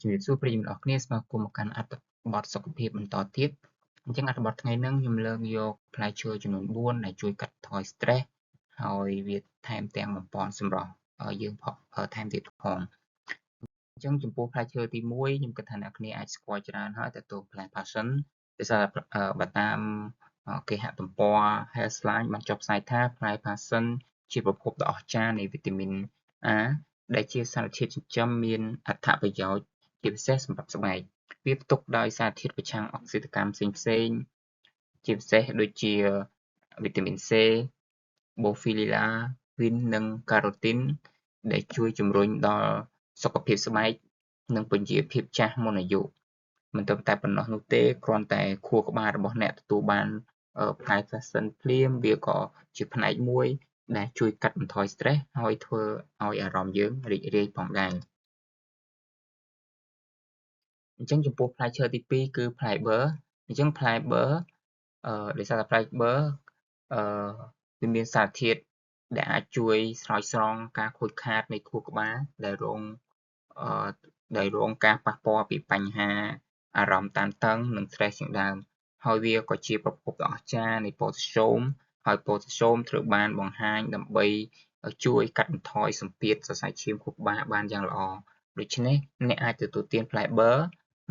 ជំរាបសួរប្រិយមិត្តអរគ្នាស្វាគមន៍មកកាន់អត្ថបទសុខភាពបន្តទៀតអញ្ចឹងអត្ថបទថ្ងៃនេះខ្ញុំលើកយកផ្លែឈើចំនួន4ដែលជួយកាត់បន្ថយ stress ហើយវាថែមទាំងបំពេញសម្រស់ឲ្យយើងថែមទៀតផងអញ្ចឹងចំពោះផ្លែឈើទី1ខ្ញុំគិតថាអ្នកគ្នាអាចស្គាល់ច្រើនហើយតើតើផ្លែ passion ដោយសារបើតាមគេហទំព័រ Healthline បានចុះផ្សាយថាផ្លែ passion ជាប្រភពដ៏អស្ចារ្យនៃវីតាមីន A ដែលជាសារធាតុចិញ្ចឹមមានអត្ថប្រយោជន៍ជាពិសេសសម្រាប់ស្បែកវាផ្ទុកដោយសារធាតុប្រឆាំងអុកស៊ីតកម្មផ្សេងៗជាពិសេសដូចជាវីតាមីន C, Bofilila, Vin និង Carotene ដែលជួយជំរុញដល់សុខភាពស្បែកនិងពន្យាភាពចាស់មុនអាយុមិនត្រឹមតែប៉ុណ្ណោះនោះទេគ្រាន់តែខួរក្បាលរបស់អ្នកទទួលបានផ្លែ passion ភ្លាមវាក៏ជាផ្នែកមួយដែលជួយកាត់បន្ថយ stress ហើយធ្វើឲ្យអារម្មណ៍យើងរីករាយផងដែរអញ្ចឹងចំពោះផ្លែឈើទី2គឺផ្លែបឺរអញ្ចឹងផ្លែបឺរដោយសារតែផ្លែបឺរវាមានសារធាតុដែលអាចជួយស្រោចស្រង់ការខូចខាតនៃខួរក្បាលដែលរងការប៉ះពាល់ពីបញ្ហាអារម្មណ៍តានតឹងនិង stress ជាដើមហើយវាក៏ជាប្រភពដ៏អស្ចារ្យនៃ potassium ហើយ potassium ត្រូវបានបង្ហាញដើម្បីជួយកាត់បន្ថយសម្ពាធសរសៃឈាមខួរក្បាលបានយ៉ាងល្អដូច្នេះអ្នកអាចទទួលទានផ្លែបឺរ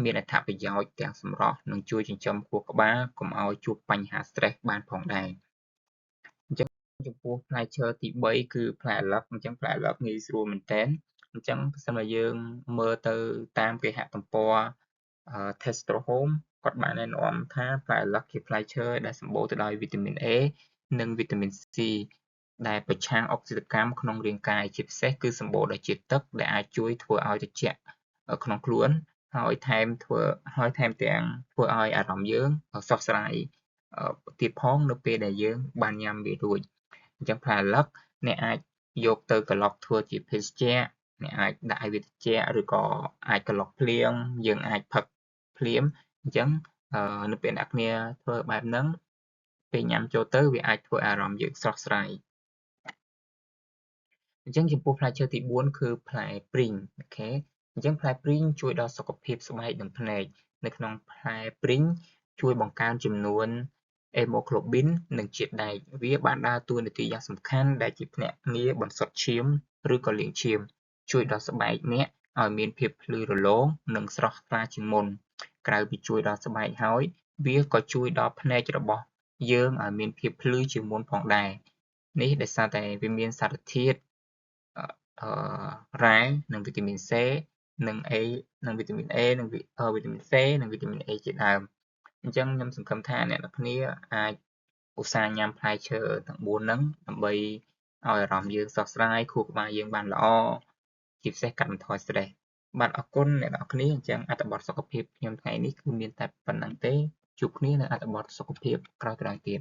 មានអត្ថប្រយោជន៍ទាំងសម្រស់និងជួយចិញ្ចឹមខួរក្បាលកុំឲ្យជួបបញ្ហា stress បានផងដែរអញ្ចឹងចំពោះផ្លែឈើទី3គឺផ្លែអាឡឹកអញ្ចឹងផ្លែអាឡឹកងាយស្រួលមែនទែនអញ្ចឹងបើសិនជាយើងមើលទៅតាមគេហទំព័រTestro Home គាត់បានណែនាំថាផ្លែអាឡឹកជាផ្លែឈើដែលសម្បូរទៅដោយវីតាមីន A និងវីតាមីន C ដែលប្រឆាំងអុកស៊ីតកម្មក្នុងរាងកាយជាពិសេសគឺសម្បូរដោយជាតិទឹកដែលអាចជួយធ្វើឲ្យត្រជាក់ក្នុងខ្លួនហើយថែមទាំងធ្វើឲ្យអារម្មណ៍យើងស្រស់ស្រាយទៀតផងនៅពេលដែលយើងបានញ៉ាំវារួចអញ្ចឹងផ្លែអាឡឹកអ្នកអាចយកទៅក្លុកធ្វើជាភេសជ្ជៈអ្នកអាចដាក់ឲ្យវាត្រជាក់ឬក៏អាចក្លុកភ្លៀងយើងអាចផឹកភ្លាមអញ្ចឹងនៅពេលអ្នកគ្នាធ្វើបែបហ្នឹងពេលញ៉ាំចូលទៅវាអាចធ្វើអារម្មណ៍យើងស្រស់ស្រាយអញ្ចឹងចំពោះផ្លែឈើទី4គឺផ្លែព្រីងអូខេអញ្ចឹងផ្លែព្រីងជួយដល់សុខភាពស្បែកនិងភ្នែកនៅក្នុងផ្លែព្រីងជួយបង្កើនចំនួន hemoglobin និងជាតិដែកវាបានដើរតួនាទីយ៉ាងសំខាន់ដែលជាភ្នាក់ងារបន្សុទ្ធឈាមឬក៏លាងឈាមជួយដល់ស្បែកអ្នកឲ្យមានភាពភ្លឺរលោងនិងស្រស់ថ្លាជាងមុនក្រៅពីជួយដល់ស្បែកហើយវាក៏ជួយដល់ភ្នែករបស់យើងឲ្យមានភាពភ្លឺជាងមុនផងដែរនេះដោយសារតែវាមានសារធាតុរ៉ែនិងវីតាមីន C និងវីតាមីន A និងវីតាមីន C និងវីតាមីន A ជាដើមអញ្ចឹងខ្ញុំសង្ឃឹមថាអ្នកនរគ្នាអាចឧស្សាហ៍ញ៉ាំផ្លែឈើទាំង4ហ្នឹងដើម្បីឲ្យអារម្មណ៍យើងស្រស់ស្រាយខួរក្បាលយើងបានល្អជាពិសេសកាត់បន្ថយ stress បាទអរគុណអ្នកនរគ្នាអញ្ចឹងអត្ថបទសុខភាពខ្ញុំថ្ងៃនេះគឺមានតែប៉ុណ្្នឹងទេជួបគ្នានៅអត្ថបទសុខភាពក្រោយៗទៀត